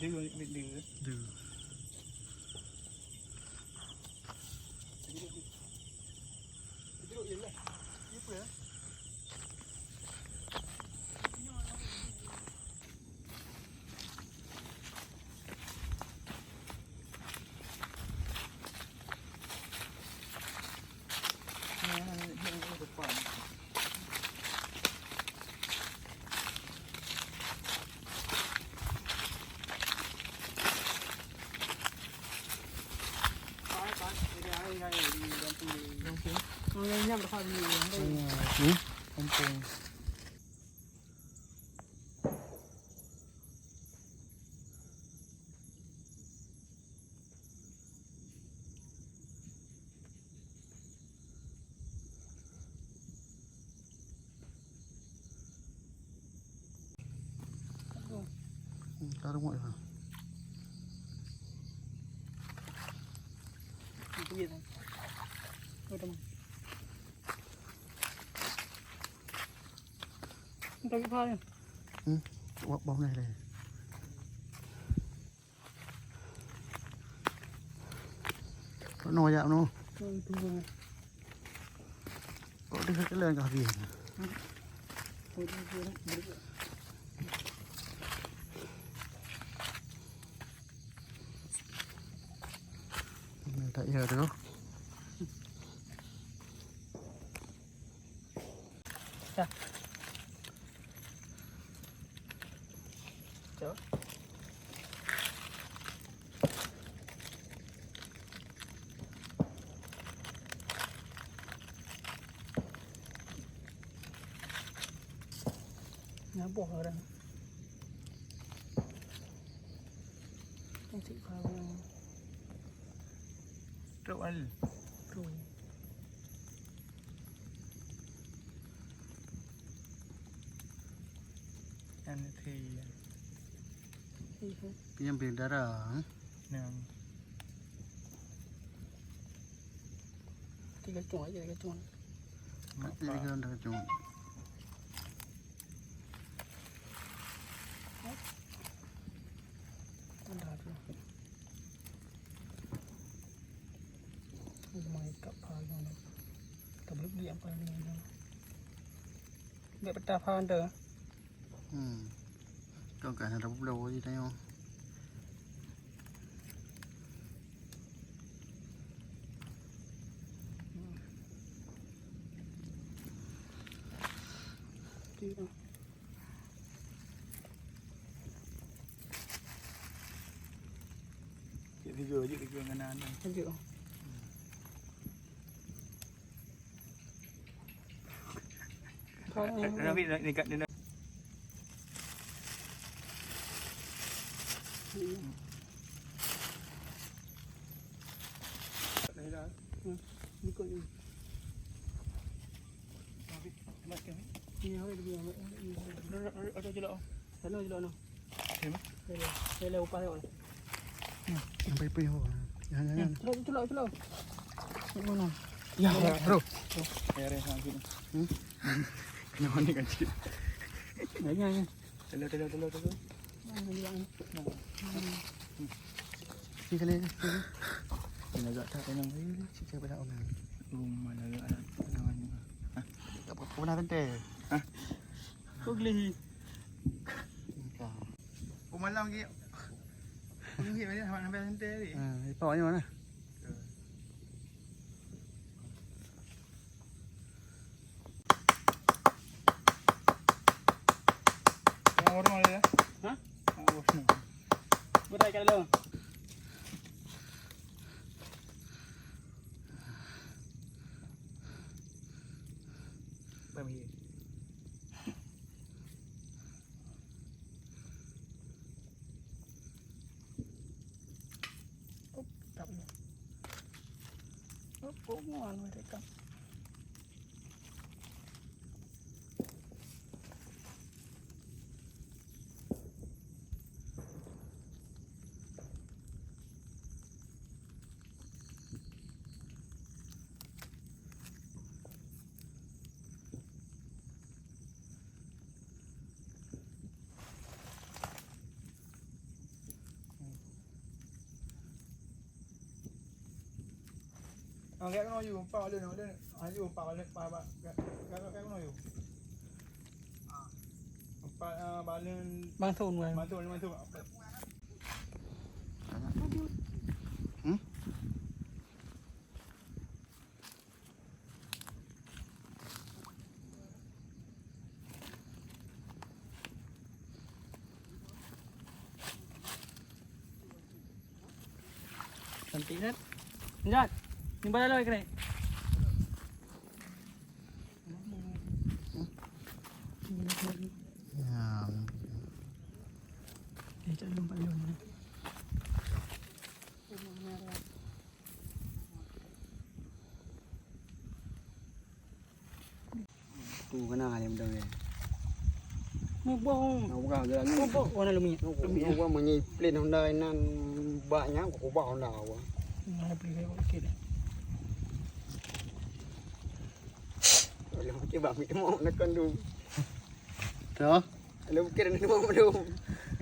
ดื้อดื้อดื้อnhầm được gì đây không cùng ta đúng rồi cái gì đây tôi cái phơi bóng này này có nồi dạo nó có đi cái lên cả biển tại giờ được không nó bỏ ở đây không chịu vào rượu ăn rồi ăn thì yang biển đã rở nè thì cái chuột gì cái chuột mất đi hơn cái chuột mày cặp phơi này cầm lúc điện phơi này để bắt ta phơi được còn cả là đập đầu gì đây không chị thì vừa chứ cái kia ngân an này không chịu nó bị này cận đến đây đây đó đi coi đi mất cái nhiều hơi nhiều ở đây chỗ thế nào chỗ nào thế mà đây là upa rồi yang pai pai ho jangan celok mana ya bro ya re sang sini nyaman ni kan cik nya telur ni kali ni agak tak tenang ni cik pada orang mana ada namanya tak pernah tante ha kau geli malam lagi Không hiểu đấy, họ làm về thân tê đi. Bỏ như thế này. Mau rumah dia? Hah? Mau rumah. Berai kali lo. Bami. Cũng ngon rồi đấy cặp Kayak kena you, pak dia nak ayu pak balik pak kayak kena you. Pak balen Mantul kan. mantul. Cantik kan? Jat. Ni bala lawa kena. Ya. Cak lompat lom. Tu kena dia betul ni. Mubong. Nak buka jalan ni. Mubong warna lumia. Nak buka menyi plane Honda nan banyak aku bawa Honda awak. Mana beli saya okey dah. Kalau macam bang kita mau nak kandu. Đó. Kalau bukan nak mau tu.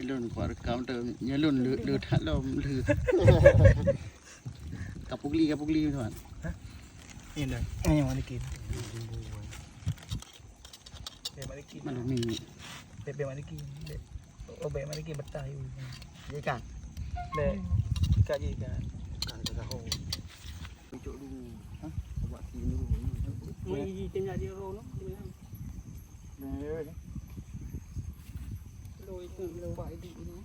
Lun kuat rekam tu. Nyalun lu tak lom lu. Kapugli tuan. Ini dah. Yang mana kin? Bek mana kin? Mana mi. Bek mana kin? Oh bek mana kin betah you. Dia kan. Bek ikat je ikat. Kan tahu. Pucuk dulu. Ha? Buat sini dulu. Mai tengok dia roll no. Ni. Lo itu lo buat edit ni.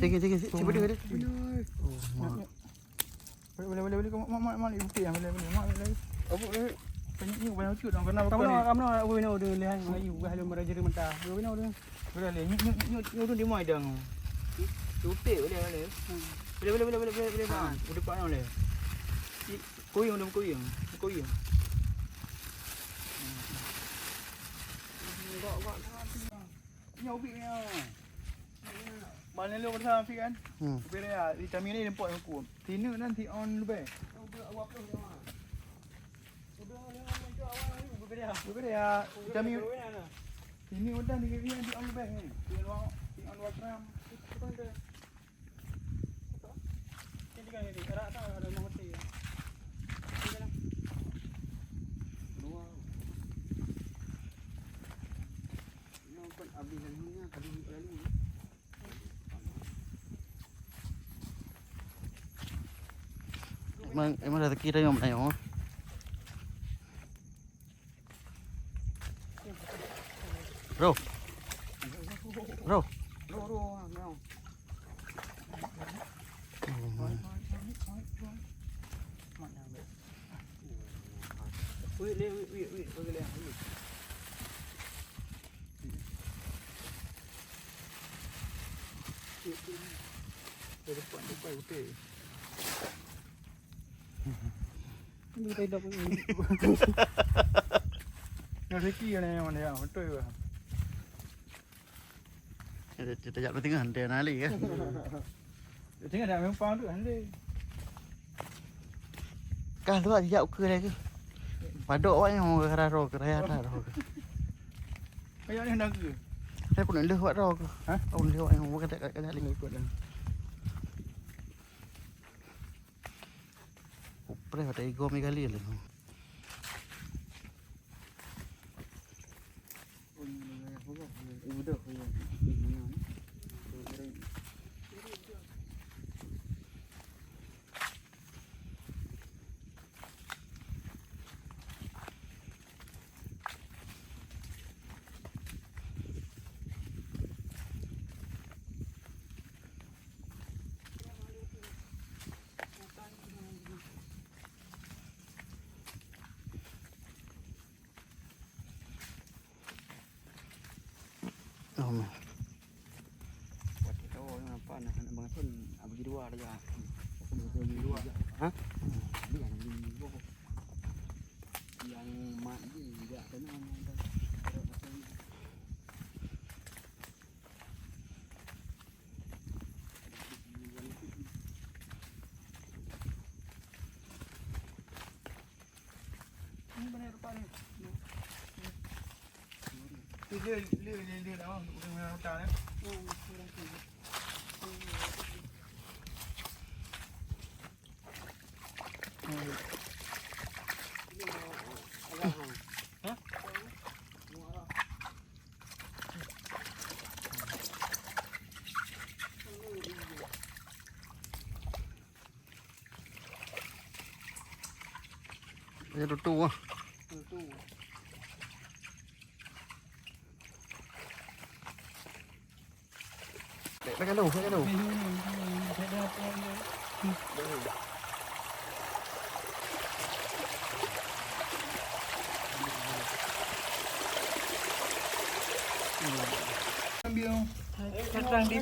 Cik cuba dia. Oh, mak. Boleh kau mak ni bukti yang boleh. Apa tanya ni banyak cuit orang kenal Kamu nak apa nak dia lihat ayu halu meraja mentah. Apa nak dia? boleh ni tu di mai dang. Cuti boleh. Boleh bang. Udah pak boleh. Koyong. Ni ubik ni. Mana lu bersama Fik kan? Ubik dia vitamin ni nampak aku. Tina nanti on lebih. Ubik dia vitamin. Ini udah ni dia nanti on lebih ni. Dia on WhatsApp. Ini kan ini. Ada nombor saya. Nampak habis lalunya tadi lalu. Emang dah kira yang mana yang? Bro. Wait, bagi dia. Depan hotel. Ini kita dah punya. Yang Ricky yang mana yang betul ke? Kita jap tengah dia nali kan. Tengok dah memang tu kan dia. Kah tu jap ke lagi. Padok awak yang mau keraro keraya dah ro. Kayak ni hendak ke? Saya pun nak lewat ro ke. Ha? Awak lewat yang mau kata lagi ikut dah. Upre ada ego mi kali lah. Udah Oh, Tahu apa nak bang Sun bagi dua dah ya. Bagi dua. Ha? yang mak ni juga kena นี่เลื่อนแล้วเป็นเราจ่าแล้วIni tutu ah. Cái đầu, cái đầu. Đang đi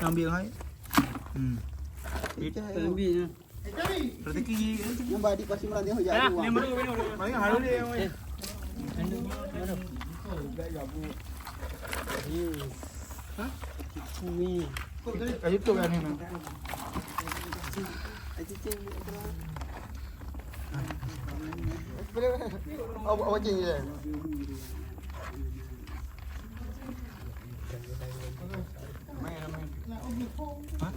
đang biếng ấy rồi cái gì Yang badi pasti melantik hujan. mấy ngày nữa đi em ơi cái giúp tôi ăn này nè Apa cing je? mấy ngày năm hả